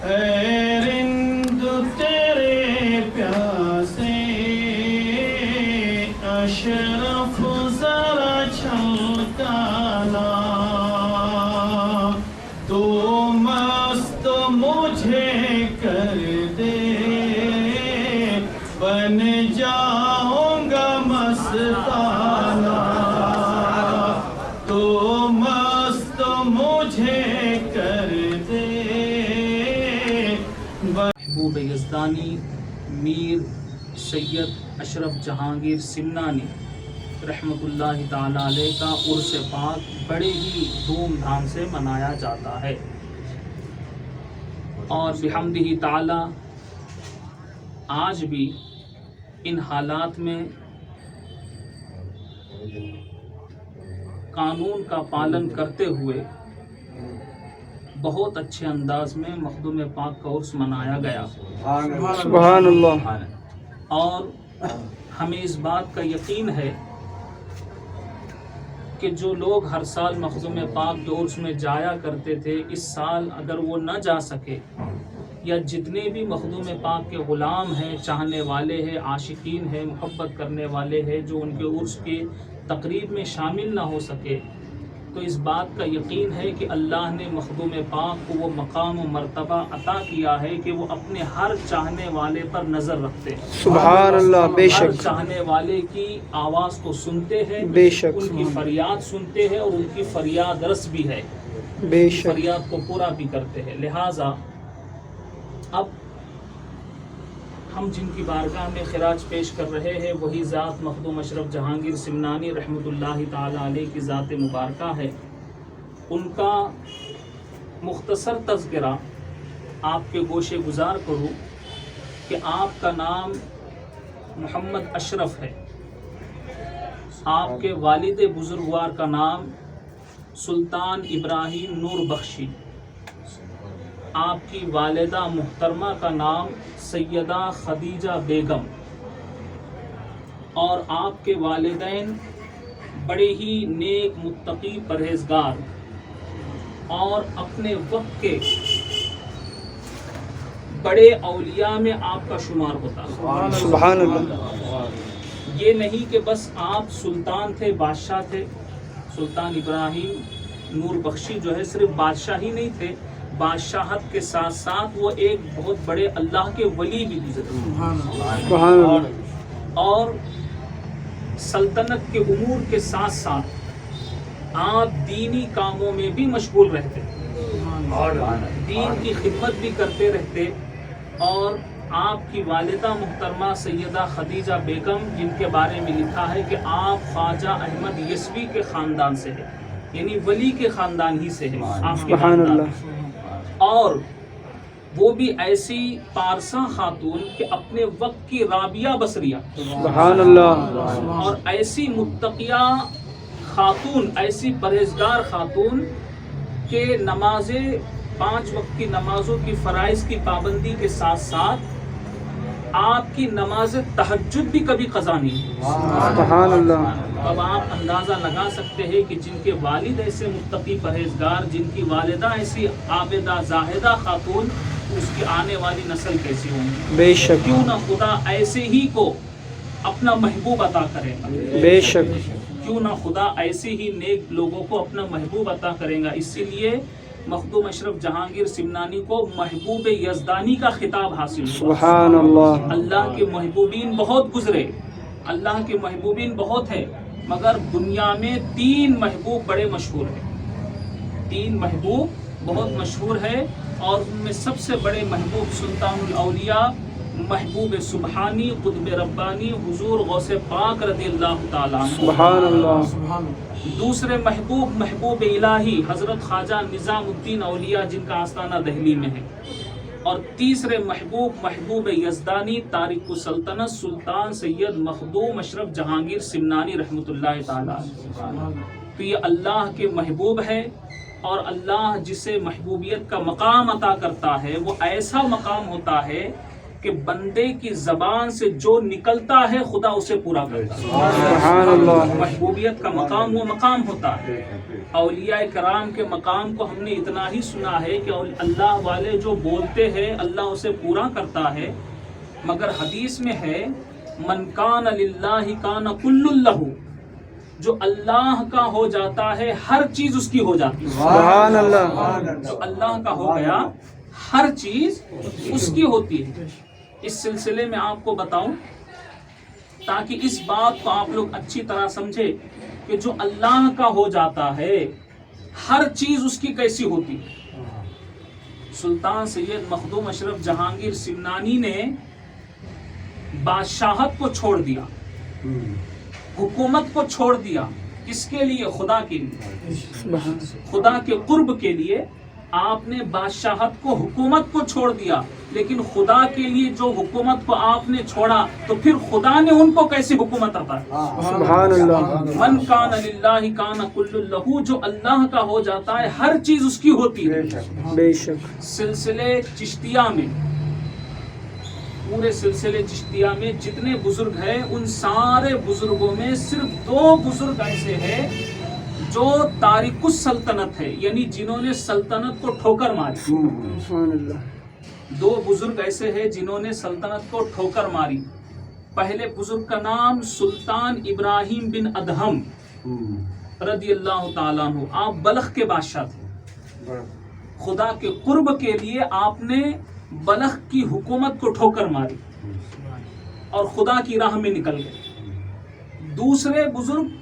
اے رند تیرے پیاسے اشرف ذرا چھلکانا، تو مست مجھے کر دے بن جاؤں گا مستانہ، تو مست مجھے کر دے۔ محبوب یزدانی میر سید اشرف جہانگیر سمنانی رحمۃ اللہ تعالی علیہ کا عرس پاک بڑے ہی دھوم دھام سے منایا جاتا ہے، اور بحمدہ تعالی آج بھی ان حالات میں قانون کا پالن کرتے ہوئے بہت اچھے انداز میں مخدوم پاک کا عرس منایا گیا۔ سبحان اللہ۔ اور ہمیں اس بات کا یقین ہے کہ جو لوگ ہر سال مخدوم پاک کے عرس میں جایا کرتے تھے، اس سال اگر وہ نہ جا سکے، یا جتنے بھی مخدوم پاک کے غلام ہیں، چاہنے والے ہیں، عاشقین ہیں، محبت کرنے والے ہیں، جو ان کے عرس کی تقریب میں شامل نہ ہو سکے، تو اس بات کا یقین ہے کہ اللہ نے مخدوم پاک کو وہ مقام و مرتبہ عطا کیا ہے کہ وہ اپنے ہر چاہنے والے پر نظر رکھتے ہیں۔ سبحان اللہ، بے ہر شک، چاہنے والے کی آواز کو سنتے ہیں، بے شک، ان کی فریاد سنتے ہیں، اور ان کی فریاد رس بھی ہے، بے شک۔ فریاد کو پورا بھی کرتے ہیں۔ لہٰذا اب ہم جن کی بارگاہ میں خراج پیش کر رہے ہیں وہی ذات مخدوم اشرف جہانگیر سمنانی رحمۃ اللہ تعالی علیہ کی ذات مبارکہ ہے۔ ان کا مختصر تذکرہ آپ کے گوشے گزار کروں کہ آپ کا نام محمد اشرف ہے، آپ کے والد بزرگوار کا نام سلطان ابراہیم نور بخشی، آپ کی والدہ محترمہ کا نام سیدہ خدیجہ بیگم، اور آپ کے والدین بڑے ہی نیک متقی پرہیزگار اور اپنے وقت کے بڑے اولیاء میں آپ کا شمار ہوتا ہے۔ سبحان اللہ۔ یہ نہیں کہ بس آپ سلطان تھے، بادشاہ تھے۔ سلطان ابراہیم نور بخشی جو ہے صرف بادشاہ ہی نہیں تھے، بادشاہت کے ساتھ ساتھ وہ ایک بہت بڑے اللہ کے ولی بھی گزرے، سبحان اللہ۔ اور سلطنت کے امور کے ساتھ ساتھ آپ دینی کاموں میں بھی مشغول رہتے، اور دین کی خدمت بھی کرتے رہتے۔ اور آپ کی والدہ محترمہ سیدہ خدیجہ بیگم، جن کے بارے میں لکھا ہے کہ آپ خواجہ احمد یسوی کے خاندان سے ہیں، یعنی ولی کے خاندان ہی سے ہیں آپ کے سبحان خاندان، اللہ۔ اور وہ بھی ایسی پارسا خاتون کہ اپنے وقت کی رابعہ بصریہ، سبحان اللہ۔ اور ایسی متقیہ خاتون، ایسی پرہیزگار خاتون کہ نماز 5 وقت کی نمازوں کی فرائض کی پابندی کے ساتھ ساتھ آپ کی نماز تہجد بھی کبھی قضا نہیں۔ سبحان اللہ۔ اب آپ اندازہ لگا سکتے ہیں کہ جن کے والد ایسے متقی پرہیزگار، جن کی والدہ ایسی عابدہ زاہدہ خاتون، اس کی آنے والی نسل کیسی ہوگی؟ بے شک، کیوں نہ خدا ایسے ہی کو اپنا محبوب عطا کرے گا؟ بے شک، کیوں نہ خدا ایسے ہی نیک لوگوں کو اپنا محبوب عطا کرے گا؟ اسی لیے مخدوم اشرف جہانگیر سمنانی کو محبوب یزدانی کا خطاب حاصل ہوا۔ سبحان اللہ۔ اللہ کے محبوبین بہت گزرے، اللہ کے محبوبین بہت ہیں، مگر دنیا میں 3 محبوب بڑے مشہور ہیں، 3 محبوب بہت مشہور ہے، اور ان میں سب سے بڑے محبوب سلطان الاولیاء محبوب سبحانی قطب ربانی حضور غوث پاک رضی اللہ تعالیٰ عنہ۔ سبحان اللہ۔ دوسرے محبوب محبوب الہی حضرت خواجہ نظام الدین اولیاء، جن کا آستانہ دہلی میں ہے۔ اور تیسرے محبوب محبوب یزدانی تارک السلطنت سلطان سید مخدوم اشرف جہانگیر سمنانی رحمۃ اللہ تعالیٰ۔ تو یہ اللہ کے محبوب ہے، اور اللہ جسے محبوبیت کا مقام عطا کرتا ہے وہ ایسا مقام ہوتا ہے کہ بندے کی زبان سے جو نکلتا ہے خدا اسے پورا کرتا ہے. سبحان اللہ. محبوبیت کا مقام وہ مقام ہوتا ہے. اولیاء کرام کے مقام کو ہم نے اتنا ہی سنا ہے کہ اللہ والے جو بولتے ہیں اللہ اسے پورا کرتا ہے، مگر حدیث میں ہے من کان للہ کان کل لہ، جو اللہ کا ہو جاتا ہے ہر چیز اس کی ہو جاتی ہے. سبحان اللہ. جو اللہ کا ہو گیا ہر چیز اس کی ہوتی ہے. اس سلسلے میں آپ کو بتاؤں تاکہ اس بات کو آپ لوگ اچھی طرح سمجھے کہ جو اللہ کا ہو جاتا ہے ہر چیز اس کی کیسی ہوتی ہے. سلطان سید مخدوم اشرف جہانگیر سمنانی نے بادشاہت کو چھوڑ دیا، حکومت کو چھوڑ دیا. کس کے لیے؟ خدا کے لیے، خدا کے قرب کے لیے. آپ نے بادشاہت کو، حکومت کو چھوڑ دیا، لیکن خدا کے لیے جو حکومت کو آپ نے چھوڑا تو پھر خدا نے ان کو کیسی حکومت عطا کی؟ سبحان اللہ. من کان للہ کان کل لہ، جو اللہ کا ہو جاتا ہے ہر چیز اس کی ہوتی ہے. بے شک. سلسلے چشتیہ میں، پورے سلسلے چشتیہ میں جتنے بزرگ ہیں ان سارے بزرگوں میں صرف 2 بزرگ ایسے ہیں جو تارک السلطنت ہے، یعنی جنہوں نے سلطنت کو ٹھوکر ماری. سبحان اللہ. 2 بزرگ ایسے ہیں جنہوں نے سلطنت کو ٹھوکر ماری. پہلے بزرگ کا نام سلطان ابراہیم بن ادہم رضی اللہ تعالیٰ عنہ. آپ بلخ کے بادشاہ تھے. خدا کے قرب کے لیے آپ نے بلخ کی حکومت کو ٹھوکر ماری اور خدا کی راہ میں نکل گئے. دوسرے بزرگ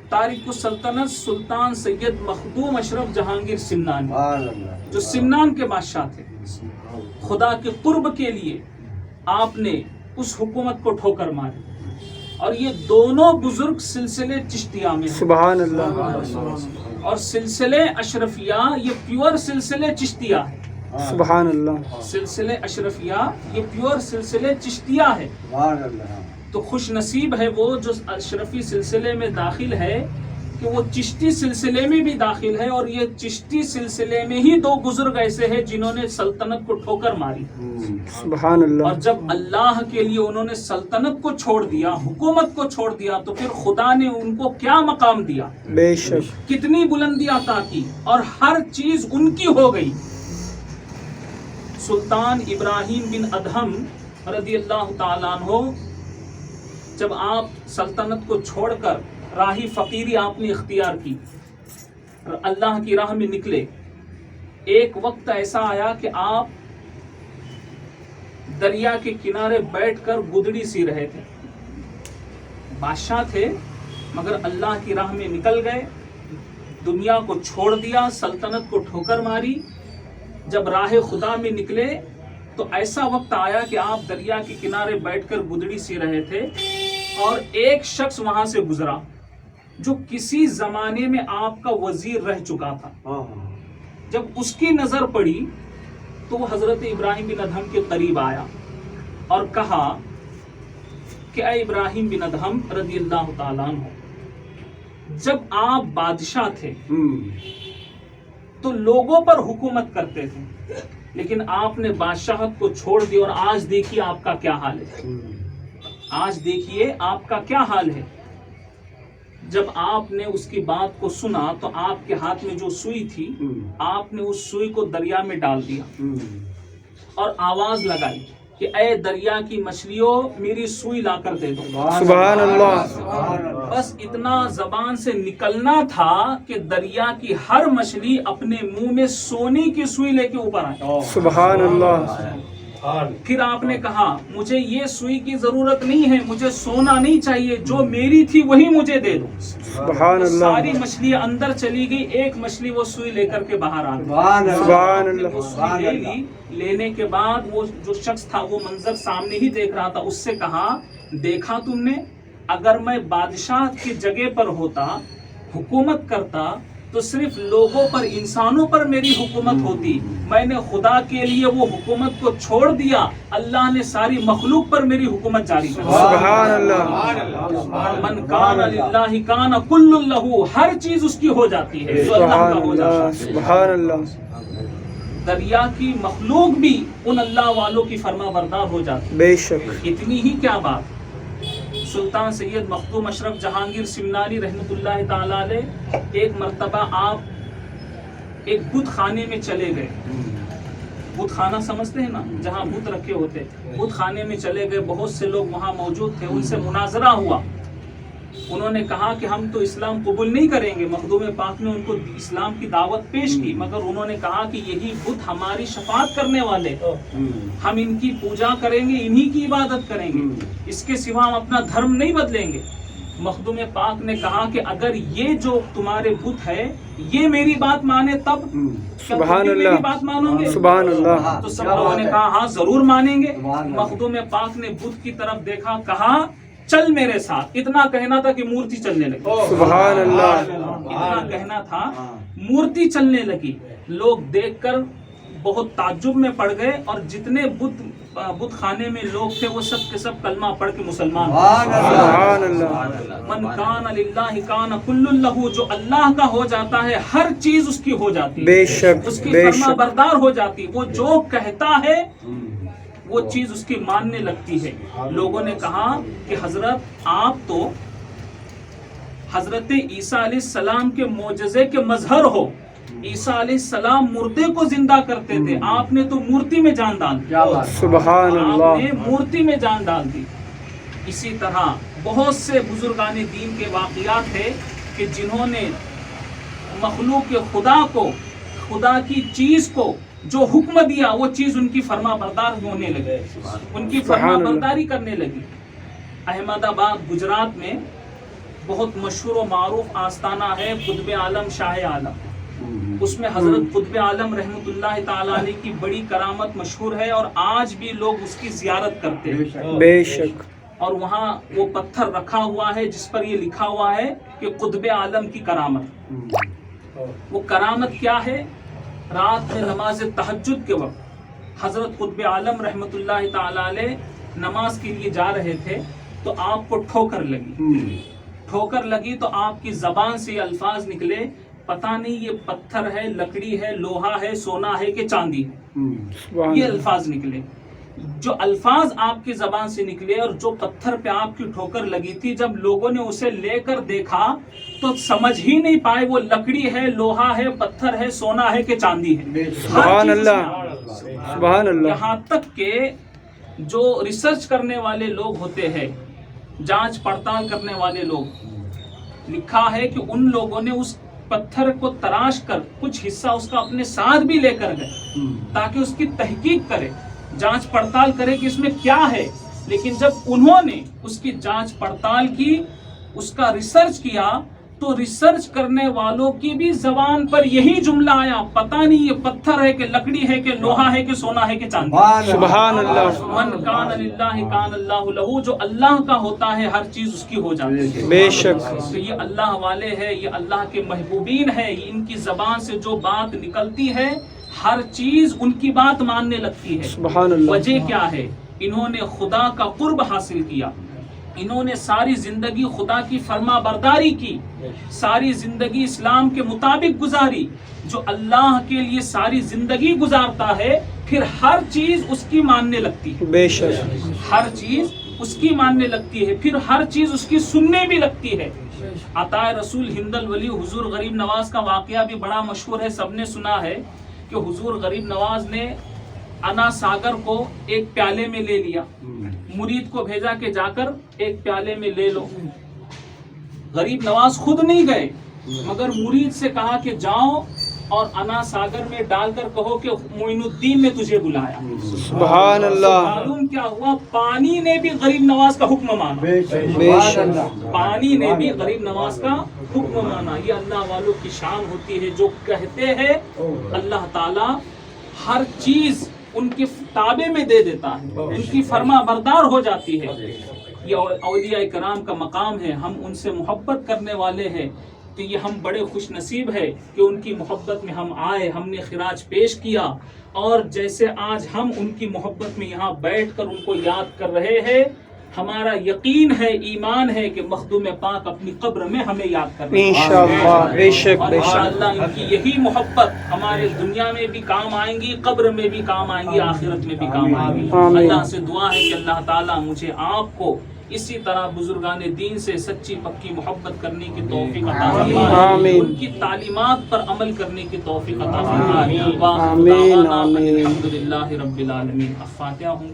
تارک السلطنت سلطان سید مخدوم اشرف جہانگیر سمنانی، جو سمنان کے بادشاہ تھے. خدا کے قرب کے لیے آپ نے اس حکومت کو ٹھوکر ماری. اور یہ دونوں بزرگ سلسلے چشتیہ میں ہیں. سبحان اللہ. اور سلسلے اشرفیہ یہ پیور سلسلے چشتیہ ہے. سبحان اللہ. سلسلے اشرفیہ یہ پیور سلسلے چشتیہ ہے. تو خوش نصیب ہے وہ جو اشرفی سلسلے میں داخل ہے کہ وہ چشتی سلسلے میں بھی داخل ہے. اور یہ چشتی سلسلے میں ہی 2 بزرگ ایسے ہیں جنہوں نے سلطنت کو ٹھوکر ماری. سبحان اللہ. اور جب اللہ کے لیے انہوں نے سلطنت کو چھوڑ دیا، حکومت کو چھوڑ دیا، تو پھر خدا نے ان کو کیا مقام دیا، بے شک. کتنی بلندی عطا کی، اور ہر چیز ان کی ہو گئی. سلطان ابراہیم بن ادہم رضی اللہ تعالیٰ عنہ جب آپ سلطنت کو چھوڑ کر راہی فقیری آپ نے اختیار کی، اللہ کی راہ میں نکلے، ایک وقت ایسا آیا کہ آپ دریا کے کنارے بیٹھ کر گدڑی سی رہے تھے. بادشاہ تھے مگر اللہ کی راہ میں نکل گئے، دنیا کو چھوڑ دیا، سلطنت کو ٹھوکر ماری. جب راہ خدا میں نکلے تو ایسا وقت آیا کہ آپ دریا کے کنارے بیٹھ کر گدڑی سی رہے تھے، اور ایک شخص وہاں سے گزرا جو کسی زمانے میں آپ کا وزیر رہ چکا تھا. جب اس کی نظر پڑی تو وہ حضرت ابراہیم بن ادہم کے قریب آیا اور کہا کہ اے ابراہیم بن ادہم رضی اللہ تعالیٰ عنہ، جب آپ بادشاہ تھے تو لوگوں پر حکومت کرتے تھے، لیکن آپ نے بادشاہت کو چھوڑ دی، اور آج دیکھیے آپ کا کیا حال ہے. آج دیکھیے آپ کا کیا حال ہے. جب آپ نے اس کی بات کو سنا تو آپ کے ہاتھ میں جو سوئی تھی آپ نے اس سوئی کو دریا میں ڈال دیا اور آواز لگائی کہ اے دریا کی مچھلیوں میری سوئی لا کر دے دو. سبحان اللہ. بس اتنا زبان سے نکلنا تھا کہ دریا کی ہر مچھلی اپنے منہ میں سونے کی سوئی لے کے اوپر آئی. سبحان اللہ. پھر آپ نے کہا مجھے یہ سوئی کی ضرورت نہیں ہے، مجھے سونا نہیں چاہیے، جو میری تھی وہی مجھے دے دو. سبحان اللہ. ساری مچھلیاں اندر چلی گئی، ایک مچھلی وہ سوئی لے کر کے باہر آ گئی. سبحان اللہ. وہ سوئی لے لی. لینے کے بعد وہ جو شخص تھا وہ منظر سامنے ہی دیکھ رہا تھا، اس سے کہا دیکھا تم نے، اگر میں بادشاہ کی جگہ پر ہوتا، حکومت کرتا، تو صرف لوگوں پر، انسانوں پر میری حکومت ہوتی. میں نے خدا کے لیے وہ حکومت کو چھوڑ دیا، اللہ نے ساری مخلوق پر میری حکومت جاری کر دی. سبحان اللہ. من کان للہ کان کل لہ، ہر چیز اس کی ہو جاتی ہے جو اللہ کا ہو جاتا ہے. سبحان اللہ. دریا کی مخلوق بھی ان اللہ والوں کی فرما بردار ہو جاتی. بے شک. اتنی ہی کیا بات. سلطان سید مخدوم اشرف جہانگیر سمنانی رحمۃ اللہ تعالی علیہ ایک مرتبہ آپ ایک بت خانے میں چلے گئے. بت خانہ سمجھتے ہیں نا, جہاں بت رکھے ہوتے. بت خانے میں چلے گئے, بہت سے لوگ وہاں موجود تھے, ان سے مناظرہ ہوا. انہوں نے کہا کہ ہم تو اسلام قبول نہیں کریں گے. مخدوم پاک نے ان کو اسلام کی دعوت پیش کی, مگر انہوں نے کہا کہ یہی بت ہماری شفاعت کرنے والے, ہم ان کی پوجا کریں گے, انہی کی عبادت کریں گے, اس کے سوا ہم اپنا دھرم نہیں بدلیں گے. مخدوم پاک نے کہا کہ اگر یہ جو تمہارے بت ہے یہ میری بات مانے تب سبحان میری اللہ. بات مانو گے؟ سبحان اللہ. تو سب لوگوں نے کہا ہاں ضرور مانیں گے. مخدوم پاک نے بت کی طرف دیکھا, کہا چل میرے ساتھ. اتنا کہنا تھا کہ مورتی چلنے لگی. سبحان اللہ. اتنا کہنا تھا مورتی چلنے لگی. لوگ دیکھ کر بہت تعجب میں پڑ گئے, اور جتنے بت خانے میں لوگ تھے وہ سب کے سب کلمہ پڑھ کے مسلمان ہوئے. سبحان اللہ. من کان للہ کان کل لہ, جو اللہ کا ہو جاتا ہے ہر چیز اس کی ہو جاتی ہے, بے شک. اس کی بے فرما شک. بردار ہو جاتی. وہ جو کہتا ہے وہ چیز اس کی ماننے لگتی ہے. لوگوں نے کہا کہ حضرت آپ تو حضرت عیسیٰ علیہ السلام کے معجزے کے مظہر ہو. عیسیٰ علیہ السلام مردے کو زندہ کرتے تھے, آپ نے تو مورتی میں جان ڈال دی. سبحان آپ اللہ. نے مورتی میں جان ڈال دی. اسی طرح بہت سے بزرگان دین کے واقعات تھے کہ جنہوں نے مخلوق کے خدا کو, خدا کی چیز کو جو حکم دیا وہ چیز ان کی فرما بردار ہونے لگی, ان کی فرما برداری کرنے لگی. احمد آباد گجرات میں بہت مشہور و معروف آستانہ ہے قطب عالم شاہ عالم. اس میں حضرت قطب عالم رحمۃ اللہ تعالی علیہ کی بڑی کرامت مشہور ہے, اور آج بھی لوگ اس کی زیارت کرتے ہیں. بے شک. اور وہاں وہ پتھر رکھا ہوا ہے جس پر یہ لکھا ہوا ہے کہ قطب عالم کی کرامت. وہ کرامت کیا ہے؟ رات میں نماز تہجد کے وقت حضرت قطب عالم رحمۃ اللہ تعالی علیہ نماز کے لیے جا رہے تھے, تو آپ کو ٹھوکر لگی. ٹھوکر لگی تو آپ کی زبان سے یہ الفاظ نکلے, پتہ نہیں یہ پتھر ہے, لکڑی ہے, لوہا ہے, سونا ہے کہ چاندی ہے. یہ الفاظ نکلے. جو الفاظ آپ کی زبان سے نکلے اور جو پتھر پہ آپ کی ٹھوکر لگی تھی, جب لوگوں نے اسے لے کر دیکھا تو سمجھ ہی نہیں پائے وہ لکڑی ہے, لوہا ہے, پتھر ہے, سونا ہے کہ چاندی ہے. سبحان اللہ. سبحان اللہ. یہاں تک کہ جو ریسرچ کرنے والے لوگ ہوتے ہیں, جانچ پڑتال کرنے والے لوگ, لکھا ہے کہ ان لوگوں نے اس پتھر کو تراش کر کچھ حصہ اس کا اپنے ساتھ بھی لے کر گئے تاکہ اس کی تحقیق کرے, جانچ پڑتال کرے کہ اس میں کیا ہے. لیکن جب انہوں نے اس کی جانچ پڑتال کی, اس کا ریسرچ کیا, تو ریسرچ کرنے والوں کی بھی زبان پر یہی جملہ آیا, پتہ نہیں یہ پتھر ہے کہ لکڑی ہے کہ لوہا ہے کہ سونا ہے کہ چاندی. سبحان اللہ. من کان للہ کان اللہ لہ, جو اللہ کا ہوتا ہے ہر چیز اس کی ہو جاتی ہے. بے شک. تو یہ اللہ والے ہیں, یہ اللہ کے محبوبین ہیں, ان کی زبان سے جو بات نکلتی ہے ہر چیز ان کی بات ماننے لگتی ہے. سبحان اللہ. وجہ کیا ہے؟ انہوں نے خدا کا قرب حاصل کیا, انہوں نے ساری زندگی خدا کی فرما برداری کی, ساری زندگی اسلام کے مطابق گزاری. جو اللہ کے لیے ساری زندگی گزارتا ہے پھر ہر چیز اس کی ماننے لگتی ہے. بے شک. ہر چیز اس کی ماننے لگتی ہے, پھر ہر چیز اس کی سننے بھی لگتی ہے. عطائے رسول ہند الولی حضور غریب نواز کا واقعہ بھی بڑا مشہور ہے, سب نے سنا ہے کہ حضور غریب نواز نے انا ساگر کو ایک پیالے میں لے لیا, مرید کو بھیجا کہ جا کر ایک پیالے میں لے لو. غریب نواز خود نہیں گئے مگر مرید سے کہا کہ جاؤ اور انا ساگر میں ڈال کر کہو کہ معین الدین نے تجھے بلایا. سبحان اللہ. معلوم کیا ہوا, پانی نے بھی غریب نواز کا حکم مانا. بے شک. پانی نے بھی غریب نواز کا حکم مانا. یہ اللہ والوں کی شان ہوتی ہے, جو کہتے ہیں اللہ تعالی ہر چیز ان کے تابع میں دے دیتا ہے, ان کی فرما بردار ہو جاتی ہے. یہ اولیاء کرام کا مقام ہے, ہم ان سے محبت کرنے والے ہیں, تو یہ ہم بڑے خوش نصیب ہے کہ ان کی محبت میں ہم آئے, ہم نے خراج پیش کیا, اور جیسے آج ہم ان کی محبت میں یہاں بیٹھ کر ان کو یاد کر رہے ہیں, ہمارا یقین ہے، ایمان ہے کہ مخدوم پاک اپنی قبر میں ہمیں یاد کریں گے انشاءاللہ، بے شک اور بے شک. انشاءاللہ ان کی یہی محبت ہمارے دنیا میں بھی کام آئیں گی، قبر میں بھی کام آئیں گی، آخرت میں بھی کام آئیں گی. آمین. اللہ سے دعا ہے کہ اللہ تعالیٰ مجھے آپ کو اسی طرح بزرگان دین سے سچی پکی محبت کرنے کی توفیق عطا فرمائے، آمین. ان کی تعلیمات پر عمل کرنے کی توفیق عطا فرمائے. آمین. آمین. الحمدللہ رب العالمین. اب فاتحہ ہوں.